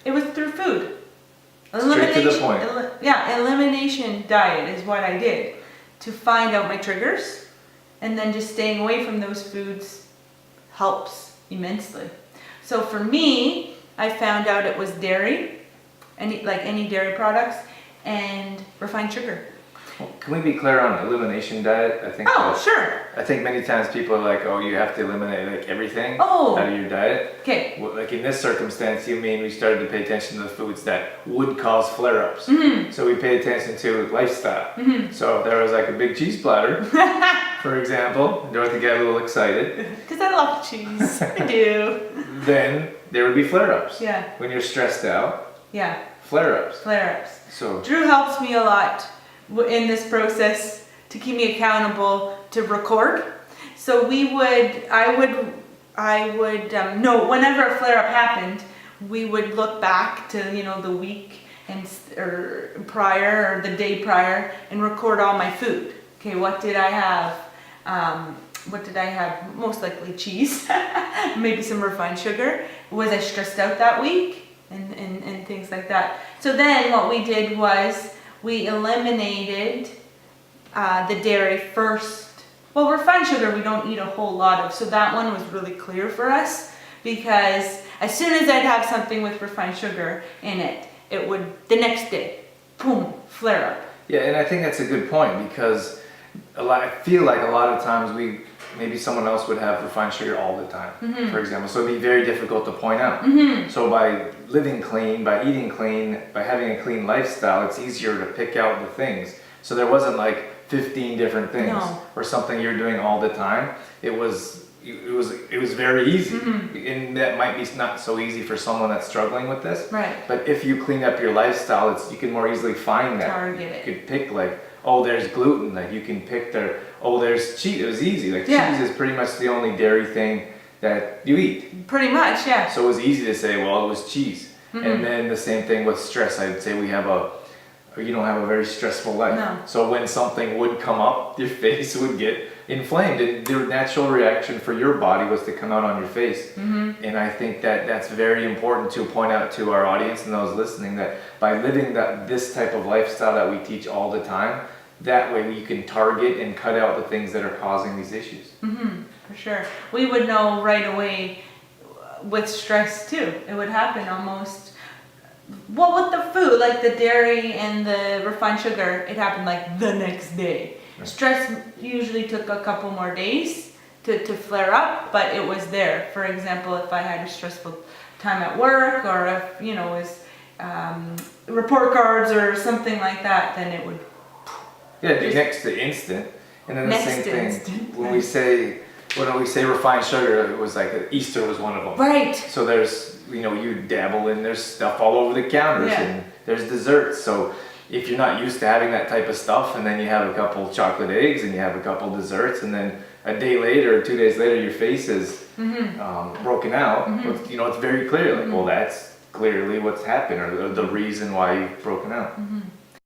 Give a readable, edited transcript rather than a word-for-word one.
It was through food. Straight to the point. Elimination diet is what I did to find out my triggers, and then just staying away from those foods helps immensely. So for me, I found out it was dairy, any dairy products, and refined sugar. Well, can we be clear on elimination diet? I think. Sure. I think many times people are like, "Oh, you have to eliminate like everything Oh. out of your diet." Okay. Well, like in this circumstance, you mean we started to pay attention to the foods that would cause flare-ups. Mm-hmm. So we paid attention to lifestyle. Mm-hmm. So if there was like a big cheese platter, for example, Dorothy got a little excited. Because I love cheese. I do. Then there would be flare-ups. Yeah. When you're stressed out, Yeah. flare-ups. Flare-ups. So Drew helps me a lot in this process to keep me accountable to record. So I would know whenever a flare-up happened, we would look back to the week or prior or the day prior and record all my food. Okay, what did I have? Most likely cheese, maybe some refined sugar. Was I stressed out that week? And things like that. So then what we did was we eliminated the dairy first. Well, refined sugar we don't eat a whole lot of, so that one was really clear for us, because as soon as I'd have something with refined sugar in it, it would, the next day, boom, flare up. yeah, and I think that's a good point, because I feel like a lot of times maybe someone else would have refined sugar all the time, Mm-hmm. for example. So it'd be very difficult to point out. Mm-hmm. So by living clean, by eating clean, by having a clean lifestyle, it's easier to pick out the things. So there wasn't like 15 different things No. or something you're doing all the time. It was very easy. Mm-hmm. And that might be not so easy for someone that's struggling with this. Right. But if you clean up your lifestyle, you can more easily find that. Target it. You could pick like, oh, there's gluten. Like you can pick there's cheese. It was easy. Like Yeah. cheese is pretty much the only dairy thing that you eat. Pretty much, yeah. So it was easy to say, well, it was cheese. Mhm. And then the same thing with stress. I'd say you don't have a very stressful life. No. So when something would come up, your face would get inflamed. And the natural reaction for your body was to come out on your face. Mm-hmm. And I think that's very important to point out to our audience and those listening, that by living this type of lifestyle that we teach all the time, that way you can target and cut out the things that are causing these issues. Mm-hmm. For sure. We would know right away with stress too. It would happen almost. Well, with the food, like the dairy and the refined sugar, it happened like the next day. Right. Stress usually took a couple more days to flare up, but it was there. For example, if I had a stressful time at work, or if, it was report cards or something like that, then it would. Yeah, it'd be next to instant. And then the Next same to thing, instant. when we say refined sugar, it was like Easter was one of them. Right. So there's, you dabble in, there's stuff all over the counters, Yeah. and there's desserts. So if you're not used to having that type of stuff, and then you have a couple chocolate eggs and you have a couple desserts, and then a day later or 2 days later your face is broken out, Mhm. it's very clear, like, Mhm. well, that's clearly what's happened, or the reason why you've broken out. Mm-hmm.